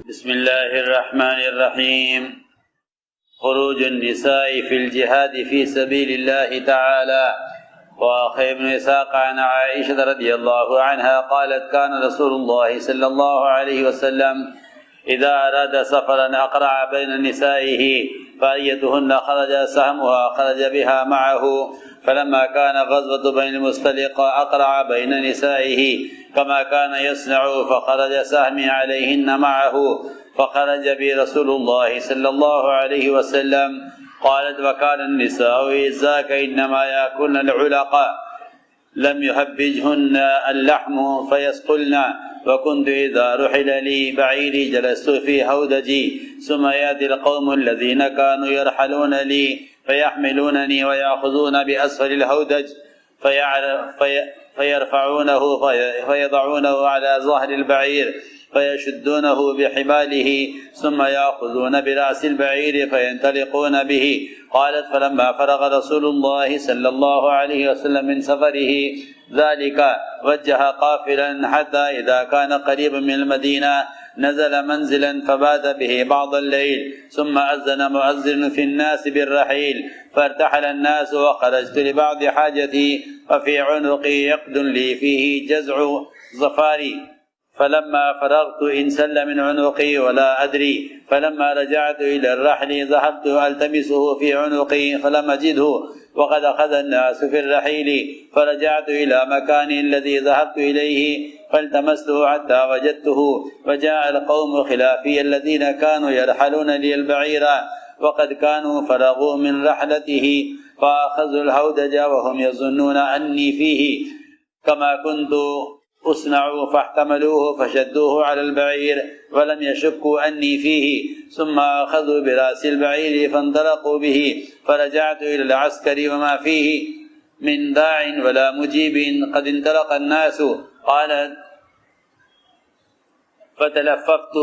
بسم الله الرحمن الرحيم. خروج النساء في الجهاد في سبيل الله تعالى. وأخي ابن إسحاق عن عائشة رضي الله عنها قالت كان رسول الله صلى الله عليه وسلم إذا أراد سفرا أقرع بين نسائه فأيتهن خرج سهمها خرج بها معه، فلما كان غزوة بين المستلق أقرع بين نسائه كما كان يصنع فخرج سهمي عليهن معه، فخرج بي رسول الله صلى الله عليه وسلم. قالت وكان النساء إذاك إنما يأكلن العلق لم يهبجهن اللحم فيسقلن، وكنت إذا رحل لي بعيري جلست في هودجي، ثم يأتي القوم الذين كانوا يرحلون لي فيحملونني ويأخذون بأسفل الهودج فيرفعونه فيضعونه على ظهر البعير فيشدونه بحباله، ثم يأخذون برأس البعير فينطلقون به. قالت فلما فرغ رسول الله صلى الله عليه وسلم من سفره ذلك وجه قافلا حتى إذا كان قريبا من المدينة نزل منزلا فبات به بعض الليل، ثم أذن مؤذن في الناس بالرحيل فارتحل الناس، وخرجت لبعض حاجتي وفي عنقي عقد لي فيه جزع ظفاري، فلما فرغت انسل من عنقي ولا أدري، فلما رجعت إلى الرحل ذهبت ألتمسه في عنقي فلم أجده، وقد أخذ الناس في الرحيل، فرجعت إلى مكان الذي ذهبت إليه فالتمسته حتى وجدته، وجاء القوم خلافي الذين كانوا يرحلون لي البعير وقد كانوا فرغوا من رحلته، فأخذوا الهودج وهم يظنون أني فيه كما كنت أصنع، فاحتملوه فشدوه على البعير ولم يشكوا أني فيه، ثم أخذوا برأس البعير فانطلقوا به، فرجعت إلى العسكر وما فيه من داع ولا مجيب قد انطلق الناس. قالت فتلففت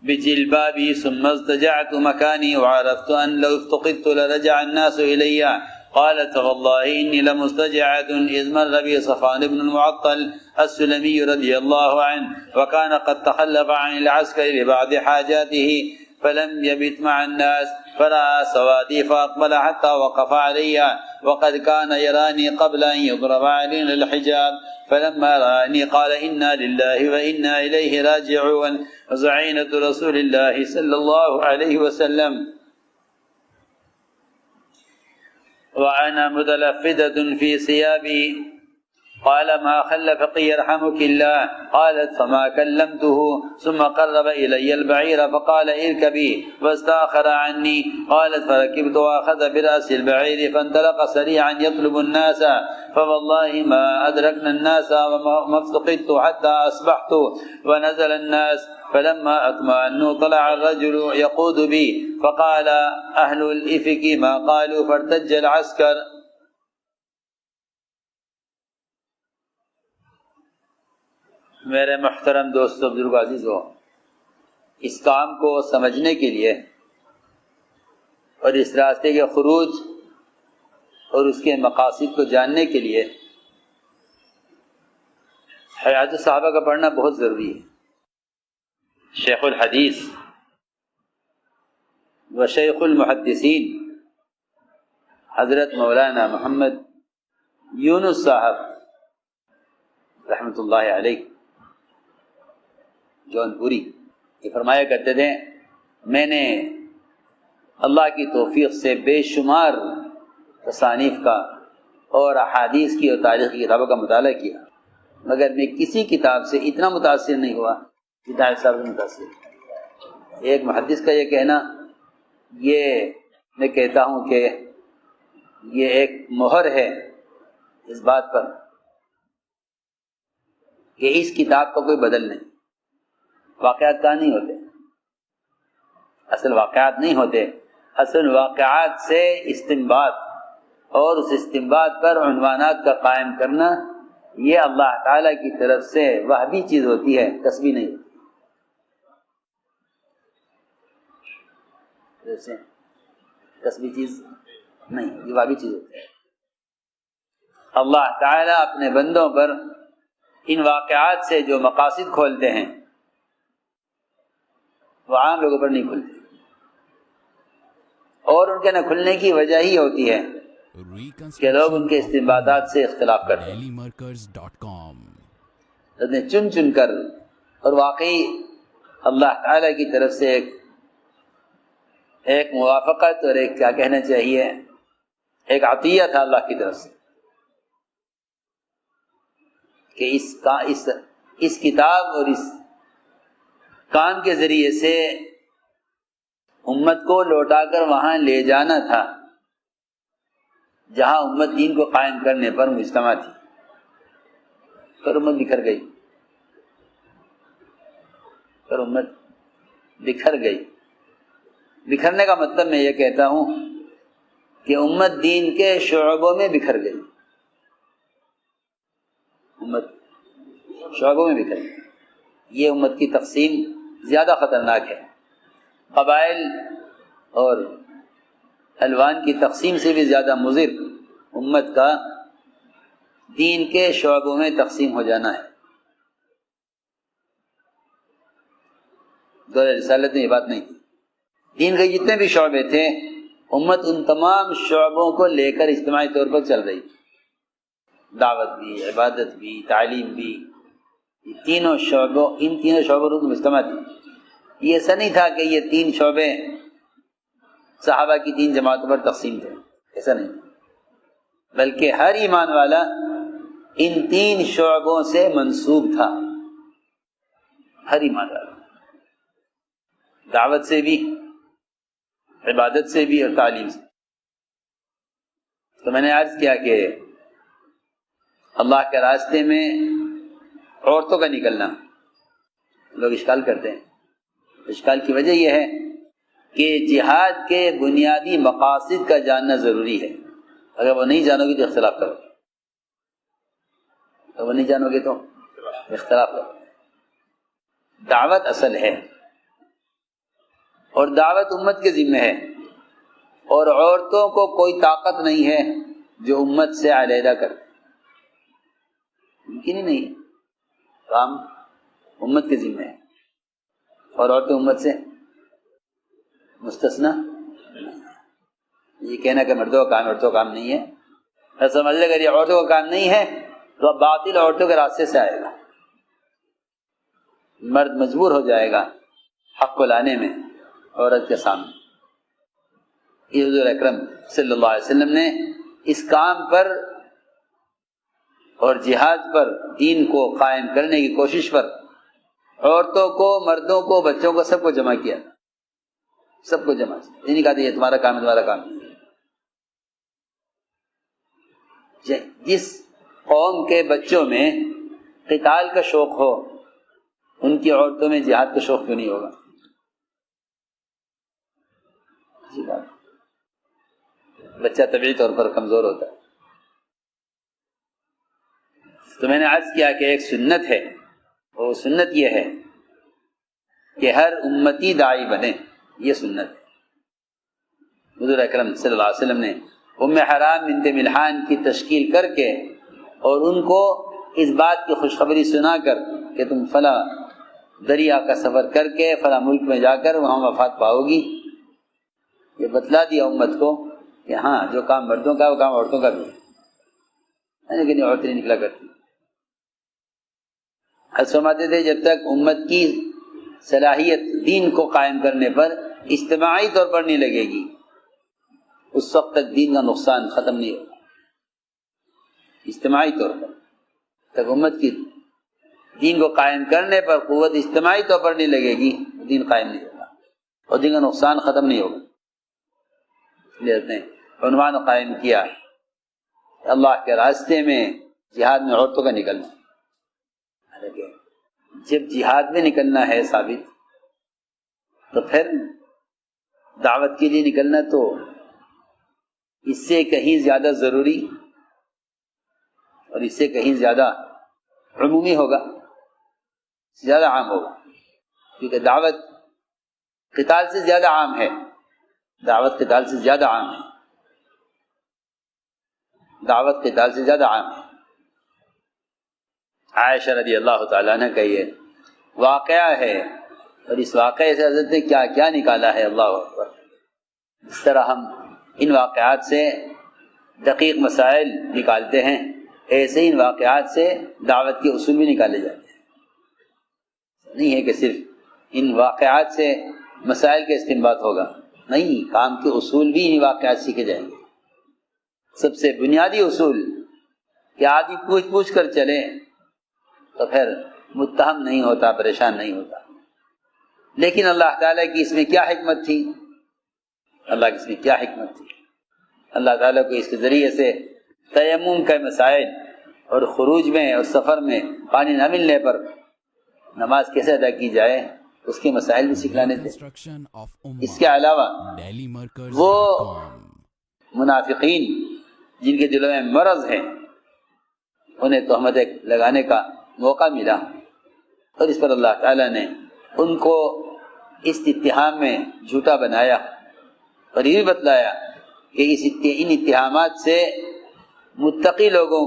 بجلبابي ثم اضطجعت مكاني، وعرفت أن لو افتقدت لرجع الناس إلي. قالت والله إني لمستجعة إذ مر بي صفوان بن المعطل السلمي رضي الله عنه، وكان قد تخلف عن العسكر لبعض حاجاته فلم يبت مع الناس، فرأى سوادي فأقبل حتى وقف علي، وقد كان يراني قبل أن يضرب علينا الحجاب، فلما رآني قال إنا لله وإنا إليه راجعون. وزعينة رسول الله صلى الله عليه وسلم وأنا متلفدة في ثيابي. قال ما خلفك يرحمك الله. قالت فما كلمته، ثم قرب إلي البعير فقال اركبي، واستأخر عني. قالت فركبت وأخذ برأس البعير فانطلق سريعا يطلب الناس، فوالله ما أدركنا الناس وما افتقدت حتى أصبحت، ونزل الناس، فلما أطمأنوا طلع الرجل يقود بي، فقال أهل الإفك ما قالوا، فارتج العسكر. میرے محترم دوستو، بزرگ عزیزو، اس کام کو سمجھنے کے لیے اور اس راستے کے خروج اور اس کے مقاصد کو جاننے کے لیے حیات الصحابہ کا پڑھنا بہت ضروری ہے. شیخ الحدیث و شیخ المحدثین حضرت مولانا محمد یونس صاحب رحمۃ اللہ علیہ جون پوری یہ فرمایا کرتے تھے، میں نے اللہ کی توفیق سے بے شمار تصانیف کا اور احادیث کی اور تاریخ کی کتابوں کا مطالعہ کیا، مگر میں کسی کتاب سے اتنا متاثر نہیں ہوا جتنا صاحب سے متاثر. ایک محدث کا یہ کہنا، یہ میں کہتا ہوں کہ یہ ایک مہر ہے اس بات پر کہ اس کتاب کا کوئی بدل نہیں. واقعات کا نہیں ہوتے، اصل واقعات نہیں ہوتے، اصل واقعات سے استنباط اور اس استنباط پر عنوانات کا قائم کرنا، یہ اللہ تعالیٰ کی طرف سے وہبی چیز ہوتی ہے، کسبی نہیں ہوتی. کسبی چیز نہیں، یہ وہبی چیز ہوتی ہے. اللہ تعالیٰ اپنے بندوں پر ان واقعات سے جو مقاصد کھولتے ہیں وہ عام لوگوں پر نہیں کھلتے، اور ان کے نہ کھلنے کی وجہ ہی ہوتی ہے کہ لوگ ان کے استنباطات سے اختلاف کرتے ہیں، چن چن کر، اور واقعی اللہ تعالی کی طرف سے ایک موافقت اور ایک کیا کہنا چاہیے، ایک عطیہ تھا اللہ کی طرف سے کہ اس کتاب اور اس کام کے ذریعے سے امت کو لوٹا کر وہاں لے جانا تھا جہاں امت دین کو قائم کرنے پر مجتمع تھی، پر امت بکھر گئی، بکھرنے کا مطلب میں یہ کہتا ہوں کہ امت دین کے شعبوں میں بکھر گئی، امت شعبوں میں بکھر گئی۔ یہ امت کی تقسیم زیادہ خطرناک ہے، قبائل اور الوان کی تقسیم سے بھی زیادہ مضر امت کا دین کے شعبوں میں تقسیم ہو جانا ہے۔ دور رسالت میں یہ بات نہیں تھی، دین کے جتنے بھی شعبے تھے امت ان تمام شعبوں کو لے کر اجتماعی طور پر چل رہی، دعوت بھی، عبادت بھی، تعلیم بھی، ان تینوں شعبوں پر مجتمع تھی۔ یہ ایسا نہیں تھا کہ یہ تین شعبے صحابہ کی تین جماعتوں پر تقسیم تھے، ایسا نہیں، بلکہ ہر ایمان والا ان تین شعبوں سے منسوب تھا، ہر ایمان والا، دعوت سے بھی، عبادت سے بھی اور تعلیم سے۔ تو میں نے عرض کیا کہ اللہ کے راستے میں عورتوں کا نکلنا، لوگ اشکال کرتے ہیں، اشکال کی وجہ یہ ہے کہ جہاد کے بنیادی مقاصد کا جاننا ضروری ہے، اگر وہ نہیں جانو گے تو اختلاف کرو، دعوت اصل ہے اور دعوت امت کے ذمہ ہے، اور عورتوں کو کوئی طاقت نہیں ہے جو امت سے علیحدہ کر، ممکن ہی نہیں ہے، کام امت کے ذمہ ہے اور عورتیں امت سے مستثنا۔ یہ کہنا کہ مردوں کا کام عورتوں کا کام نہیں ہے، سمجھ لے اگر یہ عورتوں کا کام نہیں ہے تو اب باطل عورتوں کے راستے سے آئے گا، مرد مجبور ہو جائے گا حق کو لانے میں عورت کے سامنے۔ یہ حضور اکرم صلی اللہ علیہ وسلم نے اس کام پر اور جہاد پر، دین کو قائم کرنے کی کوشش پر عورتوں کو، مردوں کو، بچوں کو، سب کو جمع کیا، سب کو جمع کیا، یہ نہیں کہا یہ تمہارا کام ہے، تمہارا کام ہے۔ جس قوم کے بچوں میں قتال کا شوق ہو ان کی عورتوں میں جہاد کا شوق کیوں نہیں ہوگا؟ بچہ طبعی طور پر کمزور ہوتا ہے۔ تو میں نے عرض کیا کہ ایک سنت ہے، وہ سنت یہ ہے کہ ہر امتی داعی بنے، یہ سنت ہے۔ حضور اکرم صلی اللہ علیہ وسلم نے ام حرام بنت ملحان کی تشکیل کر کے اور ان کو اس بات کی خوشخبری سنا کر کہ تم فلاں دریا کا سفر کر کے فلاں ملک میں جا کر وہاں وفات پاؤ گی، یہ بتلا دیا امت کو کہ ہاں جو کام مردوں کا وہ کام عورتوں کا بھی ہے، لیکن عورتیں نہیں نکلا کرتی۔ فرماتے تھے جب تک امت کی صلاحیت دین کو قائم کرنے پر اجتماعی طور پر نہیں لگے گی اس وقت تک دین کا نقصان ختم نہیں ہوگا۔ اجتماعی طور پر تک امت کی دین کو قائم کرنے پر قوت اجتماعی طور پر نہیں لگے گی، دین قائم نہیں ہوگا اور دین کا نقصان ختم نہیں ہوگا۔ نے عنوان قائم کیا اللہ کے راستے میں جہاد میں عورتوں کا نکلنا۔ جب جہاد میں نکلنا ہے ثابت، تو پھر دعوت کے لیے نکلنا تو اس سے کہیں زیادہ ضروری اور اس سے کہیں زیادہ عمومی ہوگا، زیادہ عام ہوگا، کیونکہ دعوت قتال سے زیادہ عام ہے، دعوت قتال سے زیادہ عام ہے، دعوت قتال سے زیادہ عام ہے۔ عائشہ رضی اللہ تعالیٰ عنہ کا یہ واقعہ ہے، اور اس واقعے سے حضرت نے کیا کیا نکالا ہے، اللہ اکبر۔ اس طرح ہم ان واقعات سے دقیق مسائل نکالتے ہیں، ایسے ہی ان واقعات سے دعوت کے اصول بھی نکالے جاتے ہیں۔ نہیں ہے کہ صرف ان واقعات سے مسائل کا استنباط ہوگا، نہیں، کام کے اصول بھی ان واقعات سیکھے جائیں گے۔ سب سے بنیادی اصول کہ آدمی پوچھ پوچھ کر چلے تو پھر متہم نہیں ہوتا، پریشان نہیں ہوتا۔ لیکن اللہ تعالیٰ کی اس میں کیا حکمت تھی، اللہ کی اس میں کیا حکمت تھی، اللہ تعالیٰ کو اس کے ذریعے سے تیمم کے مسائل اور خروج میں اور سفر میں پانی نہ ملنے پر نماز کیسے ادا کی جائے اس کے مسائل بھی سکھلانے تھے۔ اس کے علاوہ وہ منافقین جن کے دلوں میں مرض ہے انہیں تہمتیں لگانے کا موقع ملا، اور اس پر اللہ تعالیٰ نے ان کو اس اتہام میں جھوٹا بنایا اور یہ بھی بتلایا کہ ان اتہامات سے متقی لوگوں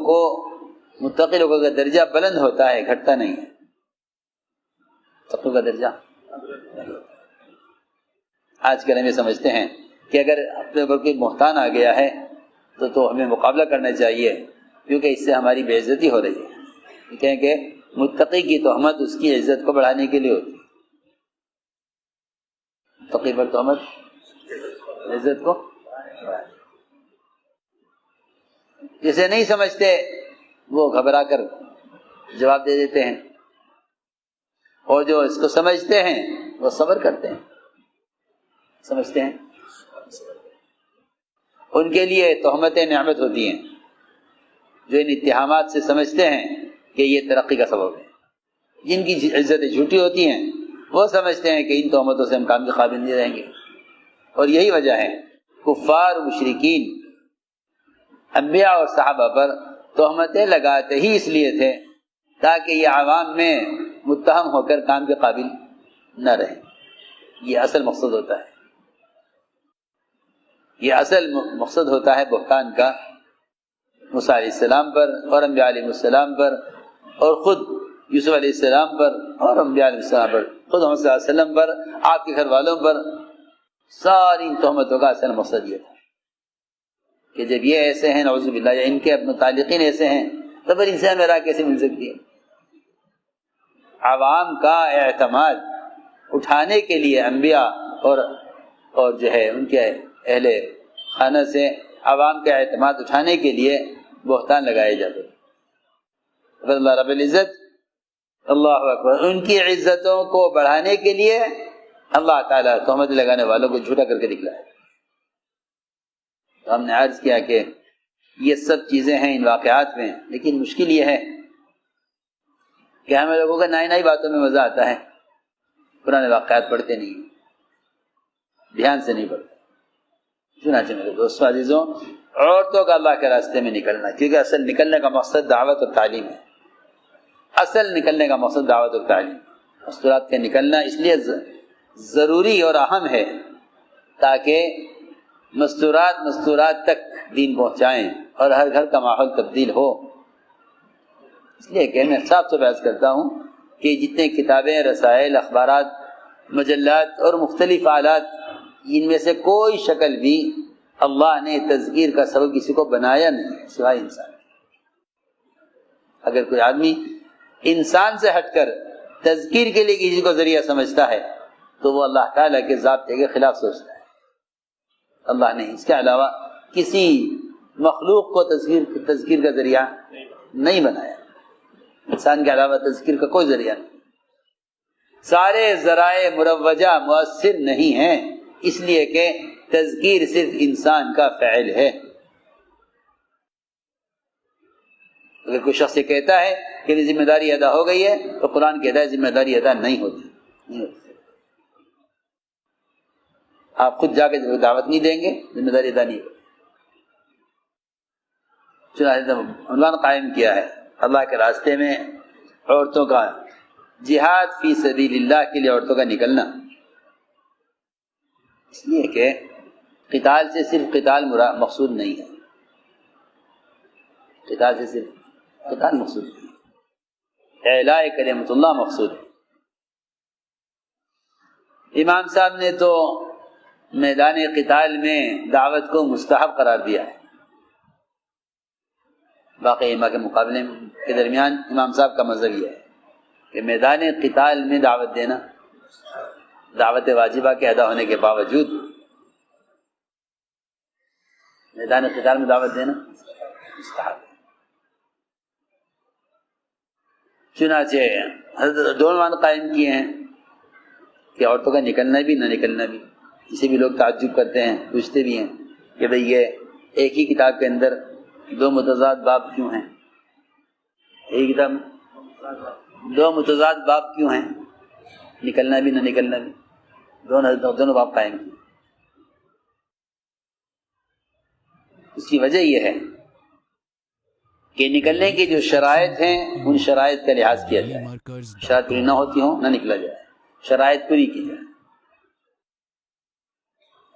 کا درجہ بلند ہوتا ہے، گھٹتا نہیں ہے۔ متقی کا درجہ آج کل ہم یہ سمجھتے ہیں کہ اگر اپنے اوپر کوئی بہتان آ گیا ہے تو ہمیں مقابلہ کرنا چاہیے، کیونکہ اس سے ہماری بے عزتی ہو رہی ہے۔ کہیں کہ متقی کی تہمت اس کی عزت کو بڑھانے کے لیے ہوتی ہے، متقی پر تہمت عزت کو، جسے نہیں سمجھتے وہ گھبرا کر جواب دے دیتے ہیں، اور جو اس کو سمجھتے ہیں وہ صبر کرتے ہیں، سمجھتے ہیں۔ ان کے لیے تہمتیں نعمت ہوتی ہیں، جو ان اتہامات سے سمجھتے ہیں کہ یہ ترقی کا سبب ہے۔ جن کی عزتیں جھوٹی ہوتی ہیں وہ سمجھتے ہیں کہ ان تہمتوں سے ہم کام کے قابل نہیں رہیں گے، اور یہی وجہ ہے کفار مشرکین انبیاء اور صحابہ پر تہمتیں لگاتے ہی اس لیے تھے تاکہ یہ عوام میں متہم ہو کر کام کے قابل نہ رہیں۔ یہ اصل مقصد ہوتا ہے، یہ اصل مقصد ہوتا ہے بہتان کا، موسیٰ علیہ السلام پر اور انبیاء علیہ السلام پر، اور خود یوسف علیہ السلام پر اور انبیاء علیہ السلام پر، خود محمد صلی اللہ علیہ وسلم پر، آپ کے گھر والوں پر، ساری تہمتوں کا اصل مقصد یہ تھا کہ جب یہ ایسے ہیں نعوذ باللہ، یا ان کے متعلقین ایسے ہیں تو پھر ان سے ہمیں راہ کیسے مل سکتی ہے؟ عوام کا اعتماد اٹھانے کے لیے انبیاء اور جو ہے ان کے اہل خانہ سے عوام کا اعتماد اٹھانے کے لیے بہتان لگائے جاتے ہیں۔ اللہ رب العزت، اللہ اکبر، ان کی عزتوں کو بڑھانے کے لیے اللہ تعالیٰ تہمت لگانے والوں کو جھوٹا کر کے دکھلایا۔ تو ہم نے عرض کیا کہ یہ سب چیزیں ہیں ان واقعات میں، لیکن مشکل یہ ہے کہ ہمیں لوگوں کا نئی نئی باتوں میں مزہ آتا ہے، پرانے واقعات پڑھتے نہیں، دھیان سے نہیں پڑھتے۔ چنانچہ میرے دوستوں عزیزوں، عورتوں کا اللہ کے راستے میں نکلنا، کیونکہ اصل نکلنے کا مقصد دعوت اور تعلیم ہے، اصل نکلنے کا مقصد دعوت اور تعلیم۔ مستورات کا نکلنا اس لیے ضروری اور اہم ہے تاکہ مستورات تک دین پہنچائیں اور ہر گھر کا ماحول تبدیل ہو۔ اس لیے کہ میں صاف سے بحث کرتا ہوں کہ جتنے کتابیں، رسائل، اخبارات، مجلات اور مختلف آلات، ان میں سے کوئی شکل بھی اللہ نے تذکیر کا سبب کسی کو بنایا نہیں سوائے انسان۔ اگر کوئی آدمی انسان سے ہٹ کر تذکیر کے لیے کسی کو ذریعہ سمجھتا ہے تو وہ اللہ تعالیٰ کے ضابطے کے خلاف سوچتا ہے۔ اللہ نے اس کے علاوہ کسی مخلوق کو تذکیر کا ذریعہ نہیں بنایا، انسان کے علاوہ تذکیر کا کوئی ذریعہ نہیں۔ سارے ذرائع مروجہ مؤثر نہیں ہیں، اس لیے کہ تذکیر صرف انسان کا فعل ہے۔ اگر کوئی شخص یہ کہتا ہے کہ ذمہ داری ادا ہو گئی ہے تو قرآن کہتا ہے ذمہ داری ادا نہیں ہوتی۔ آپ خود جا کے دعوت نہیں دیں گے، ذمہ داری ادا نہیں ہوتی۔ چنانچہ عنوان قائم کیا ہے اللہ کے راستے میں عورتوں کا جہاد فی سبیل اللہ کے لیے عورتوں کا نکلنا، اس لیے کہ قتال سے صرف قتال مقصود نہیں ہے، قتال سے صرف قتال مقصود نہیں ہے، اعلاء کلمۃ اللہ مقصود ہے۔ امام صاحب نے تو میدان قتال میں دعوت کو مستحب قرار دیا ہے، باقی ائمہ کے مقابلے کے درمیان امام صاحب کا مذہب یہ ہے کہ میدان قتال میں دعوت دینا، دعوت واجبہ کے ادا ہونے کے باوجود میدان قتال میں دعوت دینا مستحب ہے۔ چنانچہ حضرت دونوں عنوان قائم کیے ہیں کہ عورتوں کا نکلنا بھی نہ نکلنا بھی، اسے بھی لوگ تعجب کرتے ہیں، پوچھتے بھی ہیں کہ بھئی یہ ایک ہی کتاب کے اندر دو متضاد باب کیوں ہیں، ایک کتاب دو متضاد باب کیوں ہیں، نکلنا بھی نہ نکلنا بھی، دونوں باب قائم کیے۔ اس کی وجہ یہ ہے کہ نکلنے کی جو شرائط ہیں ان شرائط کا لحاظ کیا جائے، شرائط پوری نہ ہوتی ہوں نہ نکلا جائے، شرائط پوری کی جائے،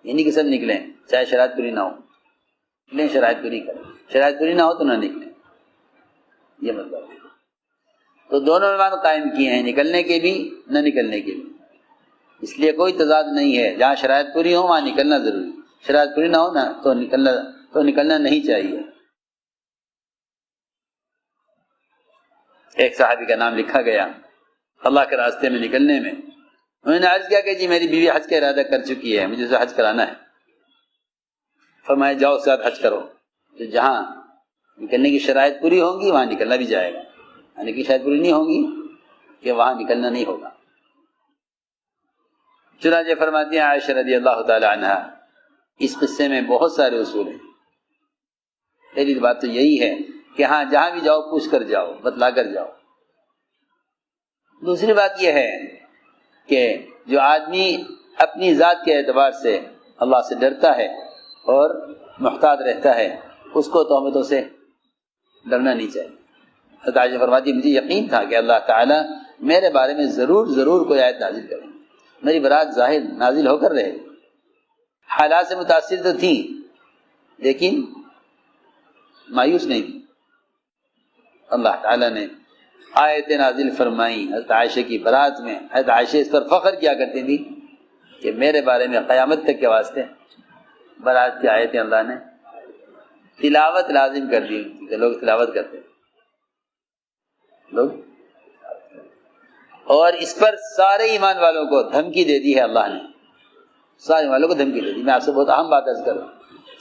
یعنی کہ سب نکلیں چاہے شرائط پوری نہ ہو، نکلیں شرائط پوری کریں، شرائط پوری نہ ہو تو نہ نکلیں، یہ مطلب ہے۔ تو دونوں عنوان قائم کیے ہیں، نکلنے کے بھی نہ نکلنے کے بھی، اس لیے کوئی تضاد نہیں ہے، جہاں شرائط پوری ہو وہاں نکلنا ضروری، شرائط پوری نہ ہو نا تو نکلنا نہیں چاہیے۔ ایک صحابی کا نام لکھا گیا اللہ کے راستے میں نکلنے میں، انہوں نے عرض کیا کہ جی میری بیوی حج کا ارادہ کر چکی ہے، مجھے اسے حج کرانا ہے۔ فرمایا جاؤ اس کے ساتھ حج کرو، تو جہاں نکلنے کی شرائط پوری ہوں گی وہاں نکلنا بھی جائے گا، یعنی کہ شرائط پوری نہیں ہوں گی کہ وہاں نکلنا نہیں ہوگا۔ چنانچہ فرماتی ہیں عائشہ رضی اللہ تعالی عنہا، اس قصے میں بہت سارے اصول ہیں۔ پہلی بات تو یہی ہے کہ ہاں جہاں بھی جاؤ پوچھ کر جاؤ، بتلا کر جاؤ۔ دوسری بات یہ ہے کہ جو آدمی اپنی ذات کے اعتبار سے اللہ سے ڈرتا ہے اور محتاط رہتا ہے اس کو تہمتوں سے ڈرنا نہیں چاہیے۔ حضرت عائشہ فرماتی مجھے یقین تھا کہ اللہ تعالیٰ میرے بارے میں ضرور کوئی آیت نازل کرے، میری برات ظاہر نازل ہو کر رہے۔ حالات سے متاثر تو تھیں لیکن مایوس نہیں تھی۔ اللہ تعالیٰ نے آیت نازل فرمائی حضرت عائشہ کی برات میں۔ حضرت عائشہ اس پر فخر کیا کرتی تھی کہ میرے بارے میں قیامت تک کے واسطے برات کی آیتیں اللہ نے تلاوت لازم کر دی کہ لوگ تلاوت کرتے لوگ، اور اس پر سارے ایمان والوں کو دھمکی دے دی ہے اللہ نے، سارے ایمان والوں کو دھمکی دے دی۔ میں آپ سے بہت اہم بات عرض کروں،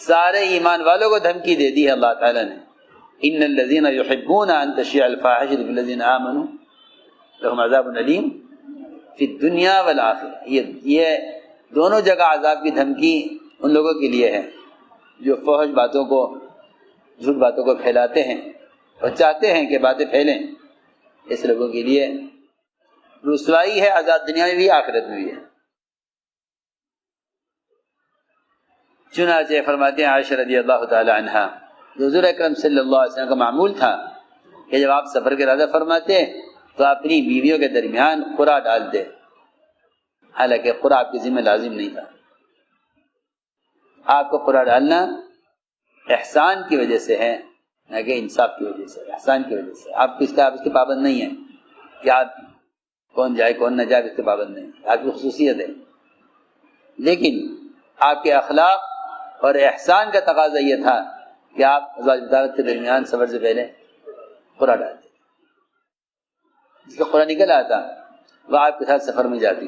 سارے ایمان والوں کو دھمکی دے دی ہے اللہ تعالیٰ نے، ان الذين يحبون ان تشيع الفاحشة في الذين آمنوا لهم عذاب أليم في الدنيا والآخرة۔ یہ دونوں جگہ عذاب کی دھمکی ان لوگوں کے لیے ہے جو فحش باتوں کو، جھوٹ باتوں کو پھیلاتے ہیں اور چاہتے ہیں کہ باتیں پھیلیں، اس لوگوں کے لیے رسوائی ہے، عذاب دنیا میں بھی آخرت میں بھی ہے۔ چنانچہ فرماتے ہیں عائشہ رضی اللہ تعالی عنہا، حضور اکرم صلی اللہ علیہ وسلم کا معمول تھا کہ جب آپ سفر کے ارادہ فرماتے تو اپنی بیویوں کے درمیان قرعہ ڈالتے، حالانکہ قرعہ آپ کے ذمہ لازم نہیں تھا۔ آپ کو قرعہ ڈالنا احسان کی وجہ سے ہے نہ کہ انصاف کی وجہ سے، احسان کی وجہ سے۔ آپ اس کے پابند نہیں ہیں کہ آپ کون جائے کون نہ جائے، اس کے پابند نہیں، آپ کی خصوصیت ہے، لیکن آپ کے اخلاق اور احسان کا تقاضا یہ تھا کہ آپ ازواج مطلقات کے درمیان سفر سے پہلے قرعہ ڈالتے، جس کا قرعہ نکل آتا وہ آپ کے ساتھ سفر میں جاتی۔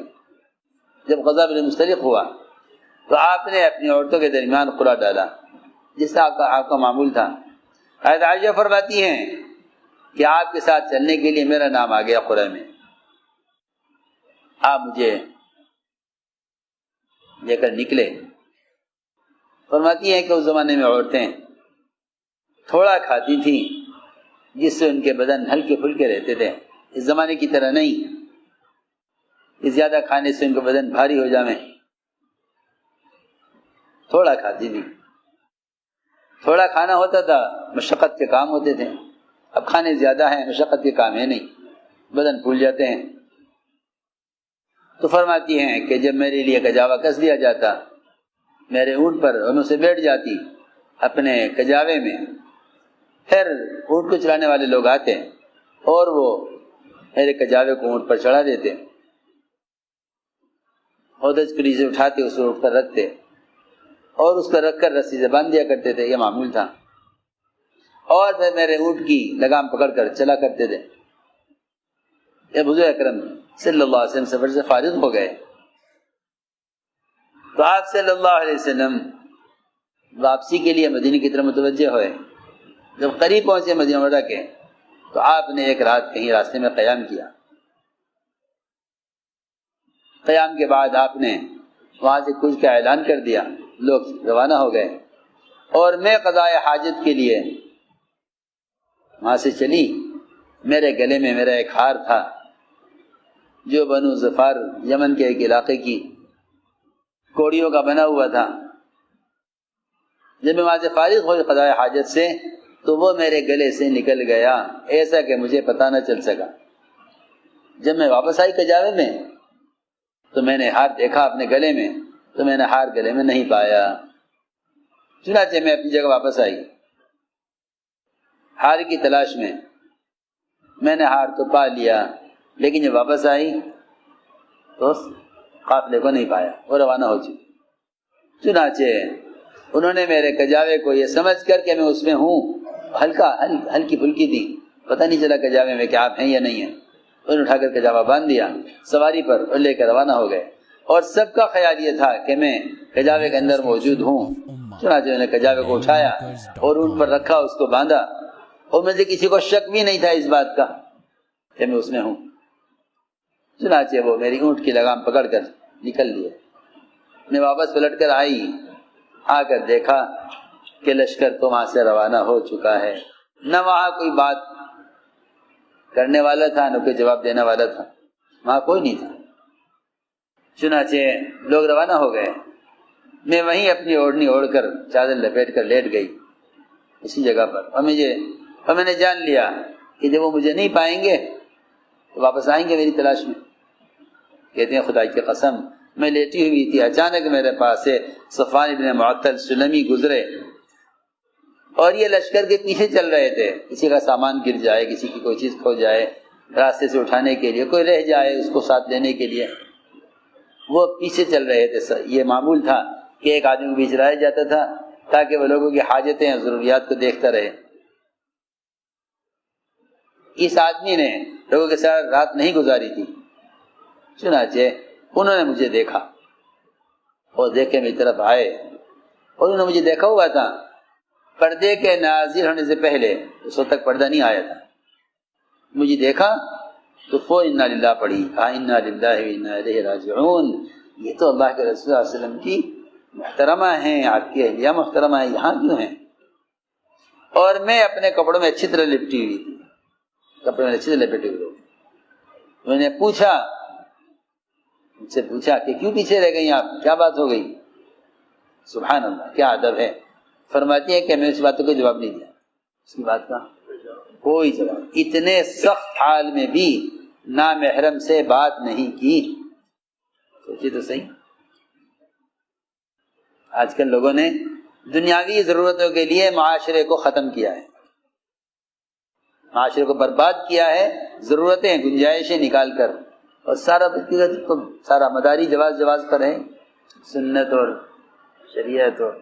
جب غزوہ بنی مصطلق ہوا تو آپ نے اپنی عورتوں کے درمیان قرعہ ڈالا جس سے آپ کا معمول تھا۔ حضرت عائشہ فرماتی ہیں کہ آپ کے ساتھ چلنے کے لیے میرا نام آ گیا قرعہ میں، آپ مجھے لے کر نکلے۔ فرماتی ہیں کہ اس زمانے میں عورتیں تھوڑا کھاتی تھیں جس سے ان کے بدن ہلکے پھلکے رہتے تھے، اس زمانے کی طرح نہیں کہ زیادہ کھانے سے ان کا بدن بھاری ہو جائے۔ تھوڑا کھاتی تھی، تھوڑا کھانا ہوتا تھا، مشقت کے کام ہوتے تھے، اب کھانے زیادہ ہیں، مشقت کے کام ہے نہیں، بدن پھول جاتے ہیں۔ تو فرماتی ہیں کہ جب میرے لیے کجاوا کس دیا جاتا، میرے اونٹ پر ان سے بیٹھ جاتی اپنے کجاوے میں، پھر اونٹ کو چلانے والے لوگ آتے اور وہ میرے کجاوے کو اونٹ پر چڑھا دیتے ہودج کلی سے اٹھاتے اس کو اٹھ کر رکھتے اور اس کو رکھ کر رسی سے باندھ دیا کرتے تھے، یہ معمول تھا۔ اور پھر میرے اونٹ کی لگام پکڑ کر چلا کرتے تھے۔ جب حضور اکرم صلی اللہ علیہ وسلم سفر سے فارغ ہو گئے تو آپ صلی اللہ علیہ وسلم واپسی کے لیے مدینے کی طرف متوجہ ہوئے۔ جب قریب پہنچے مدینہ منورہ کے تو آپ نے ایک رات کہیں راستے میں قیام کیا۔ قیام کے بعد آپ نے وہاں سے کچھ کا اعلان کر دیا، لوگ روانہ ہو گئے اور میں قضائے حاجت کے لیے وہاں سے چلی۔ میرے گلے میں میرا ایک ہار تھا جو بنو ظفار یمن کے ایک علاقے کی کوڑیوں کا بنا ہوا تھا۔ جب میں وہاں سے فارغ ہوئی قضائے حاجت سے تو وہ میرے گلے سے نکل گیا، ایسا کہ مجھے پتہ نہ چل سکا۔ جب میں واپس آئی کجاوے میں تو میں نے ہار دیکھا اپنے گلے میں، تو میں نے ہار گلے میں نہیں پایا۔ چنانچہ میں اپنی جگہ واپس آئی ہار کی تلاش میں نے ہار تو پا لیا، لیکن جب واپس آئی تو قافلے کو نہیں پایا، وہ روانہ ہو چکی۔ چنانچہ انہوں نے میرے کجاوے کو یہ سمجھ کر کہ میں اس میں ہوں ہلکی پھلکی دی، پتہ نہیں چلا کجاوے میں کہ آپ ہیں یا نہیں ہیں، انہوں نے اٹھا کر کجاوا باندھ دیا سواری پر اور لے کر روانہ ہو گئے، اور سب کا خیال یہ تھا کہ میں کجاوے کے اندر موجود ہوں۔ چنانچہ انہوں نے کجاوے کو اٹھایا اور اونٹ پر رکھا، اس کو باندھا، اور مجھے کسی کو شک بھی نہیں تھا اس بات کا کہ میں اس میں ہوں۔ چنانچہ وہ میری اونٹ کی لگام پکڑ کر نکل لیے۔ میں واپس پلٹ کر آئی، آ کر دیکھا کہ لشکر تو وہاں سے روانہ ہو چکا ہے، نہ وہاں کوئی بات کرنے والا تھا نہ کوئی جواب دینے والا تھا، وہاں کوئی نہیں تھا۔ چنانچہ لوگ روانہ ہو گئے، میں وہیں اپنی اوڑھنی اوڑھ کر چادر لپیٹ کر لیٹ گئی اسی جگہ پر، اور میں نے جان لیا کہ جب وہ مجھے نہیں پائیں گے تو واپس آئیں گے میری تلاش میں۔ کہتے ہیں خدا کی قسم میں لیٹی ہوئی تھی، اچانک میرے پاس سے صفوان ابن معطل سلمی گزرے اور یہ لشکر کے پیچھے چل رہے تھے، کسی کا سامان گر جائے، کسی کی کوئی چیز کھو جائے، راستے سے اٹھانے کے لیے، کوئی رہ جائے اس کو ساتھ لینے کے لیے، وہ پیچھے چل رہے تھے۔ یہ معمول تھا کہ ایک آدمی کو بیچ لایا جاتا تھا تاکہ وہ لوگوں کی حاجتیں اور ضروریات کو دیکھتا رہے۔ اس آدمی نے لوگوں کے ساتھ رات نہیں گزاری تھی، چنانچہ انہوں نے مجھے دیکھا اور دیکھ کے میری طرف آئے، اور انہوں نے مجھے دیکھا ہوا تھا پردے کے نازل ہونے سے پہلے، اس وقت تک پردہ نہیں آیا تھا۔ مجھے دیکھا تو فوراً انا للہ پڑھی، کہا انا للہ و انا الیہ راجعون، یہ تو اللہ کے رسول صلی اللہ علیہ وسلم کی محترمہ ہیں، آپ کی اہلیہ محترمہ ہیں، یہاں کیوں ہیں؟ اور میں اپنے کپڑوں میں اچھی طرح لپٹی ہوئی تھی، کپڑے میں اچھی طرح لپٹے ہوئے۔ میں نے مجھ سے پوچھا کہ کیوں پیچھے رہ گئی آپ، کیا بات ہو گئی؟ سبحان اللہ، کیا ادب ہے۔ فرماتی ہے کہ میں اس بات کو کوئی جواب نہیں دیا، اس کی بات کا کوئی جواب، اتنے سخت حال میں بھی نامحرم سے بات نہیں کی۔ سوچیے تو صحیح، آج کل لوگوں نے دنیاوی ضرورتوں کے لیے معاشرے کو ختم کیا ہے، معاشرے کو برباد کیا ہے، ضرورتیں گنجائشیں نکال کر، اور سارا مداری جواز پر ہے، سنت اور شریعت اور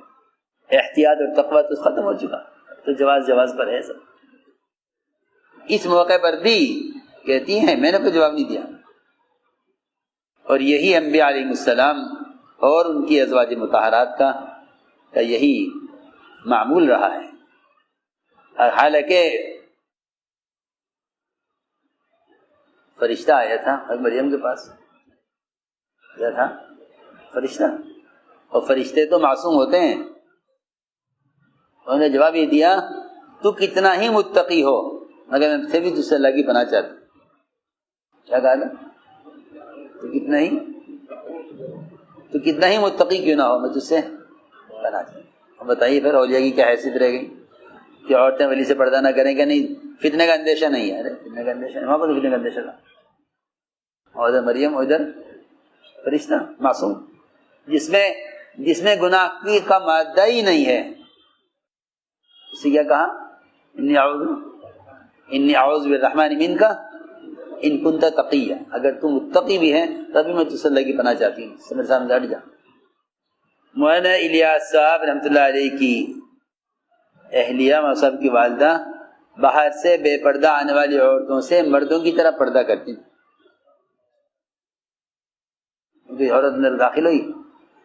احتیاط اور تقویٰ تو ختم ہو چکا، تو جواز پر ہے سب۔ اس موقع پر بھی کہتی ہیں میں نے کوئی جواب نہیں دیا، اور یہی انبیاء علیہ السلام اور ان کی ازواج مطہرات کا یہی معمول رہا ہے۔ حالانکہ فرشتہ آیا تھا حضرت مریم کے پاس، کیا تھا؟ فرشتہ، اور فرشتے تو معصوم ہوتے ہیں۔ انہوں نے جواب یہ دیا تو کتنا ہی متقی ہو مگر میں پھر بھی تجھ سے اللہ کی پناہ چاہتا ہوں۔ کیا کہا نا؟ تو کتنا ہی متقی کیوں نہ ہو میں تجھ سے پناہ چاہتا ہوں۔ بتائیے پھر اولیاء کی کیا حیثیت رہ گئی کہ عورتیں ولی سے پردہ نہ کریں گے؟ نہیں، فتنے کا اندیشہ نہیں ہے، فتنے کا اندیشہ نہیں، وہاں پر فتنے کا اندیشہ تھا۔ اور ادھر مریم، ادھر فرشتہ معصوم، جس میں گناہ کا مادہ ہی نہیں ہے۔ اسی کیا کہا انی اعوذ بالرحمن منک ان کنت تقیہ، اگر تم متقی بھی ہیں تبھی میں تجھ سے اللہ کی پناہ چاہتی ہوں، میرے سامنے ہٹ جا۔ مولانا الیاس صاحب رحمۃ اللہ علیہ کی اہلیہ صاحب کی والدہ باہر سے بے پردہ آنے والی عورتوں سے مردوں کی طرح پردہ کرتی تھی۔ عورت اندر داخل ہوئی،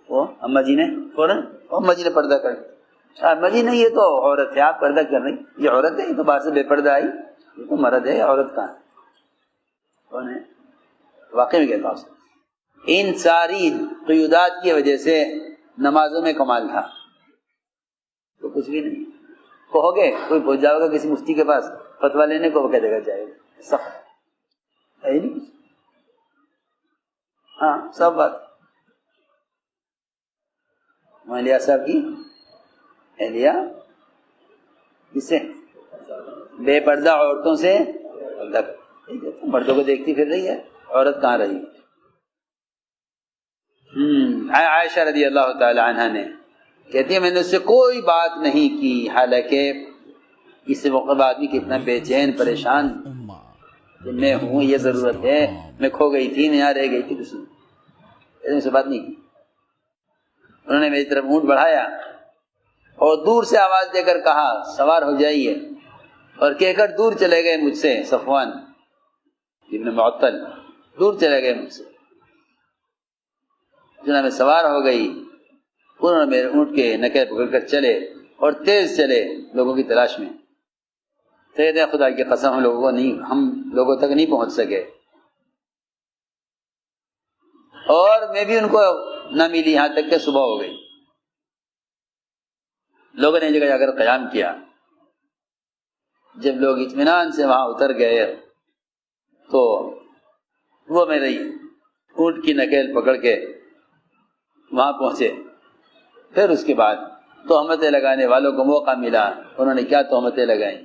وہ اما جی نے فوراً اما جی نے پردہ کر دیا۔ اما جی نہیں، یہ تو عورت ہے، آپ پردہ کر رہی، یہ عورت ہے، یہ تو باہر سے بے پردہ آئی، یہ تو مرد ہے، عورت کہاں ہے؟ کون ہے؟ واقعی میں کہتا ہوں، ان ساری قیودات کی وجہ سے نمازوں میں کمال تھا، تو کچھ بھی نہیں۔ کہو گے کوئی پہنچ جاؤ گا کسی مفتی کے پاس فتویٰ لینے کو، وہ کہہ دے گا جائے گا، سخت ہے ہی نہیں۔ ہاں سب بات اہلیہ صاحب کی اہلیہ کس سے؟ بے پردہ عورتوں سے پردہ، مردوں کو دیکھتی پھر رہی ہے، عورت کہاں رہی؟ عائشہ رضی اللہ تعالی عنہ نے کہتی ہے میں نے اس سے کوئی بات نہیں کی، حالانکہ اس موقع بعد بھی کتنا بے چین پریشان کہ میں ہوں، یہ ضرورت ہے، میں کھو گئی تھی، میں یہاں رہ گئی تھی، کچھ نہیں سے بات نہیں کی۔ انہوں نے میری طرف اونٹ بڑھایا اور دور سے آواز دے کر کہا سوار ہو جائیے، اور کہہ کر دور چلے گئے مجھ سے، صفوان ابن معطل دور چلے گئے مجھ سے، جناب میں سوار ہو گئی، انہوں نے میرے اونٹ کے نکے پکڑ کر چلے اور تیز چلے لوگوں کی تلاش میں۔ کہتے ہیں خدا کی قسم ہم لوگوں تک نہیں پہنچ سکے، اور میں بھی ان کو نہ ملی، یہاں تک کہ صبح ہو گئی۔ لوگوں نے جگہ جا کر قیام کیا۔ جب لوگ اطمینان سے وہاں اتر گئے تو وہ میرے اونٹ کی نکیل پکڑ کے وہاں پہنچے۔ پھر اس کے بعد تہمتیں لگانے والوں کو موقع ملا، انہوں نے کیا تہمتیں لگائیں؟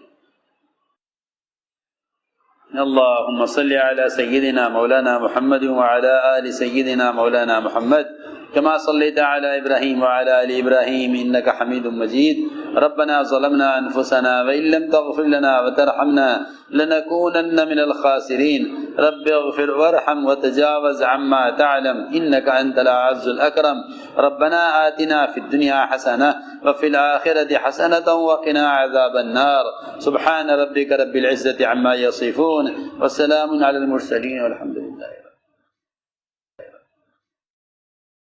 اللهم صل على سيدنا مولانا محمد وعلى آل سيدنا مولانا محمد كما صليت على إبراهيم وعلى آل إبراهيم إنك حميد مجيد. ربنا ظلمنا أنفسنا وإن لم تغفر لنا وترحمنا لنكونن من الخاسرين. رب اغفر وارحم وتجاوز عما تعلم إنك أنت الأعز الأكرم. ربنا آتنا في الدنيا حسنة وفي الآخرة حسنة وقنا عذاب النار. سبحان ربك رب العزة عما يصفون وسلام على المرسلين والحمد لله.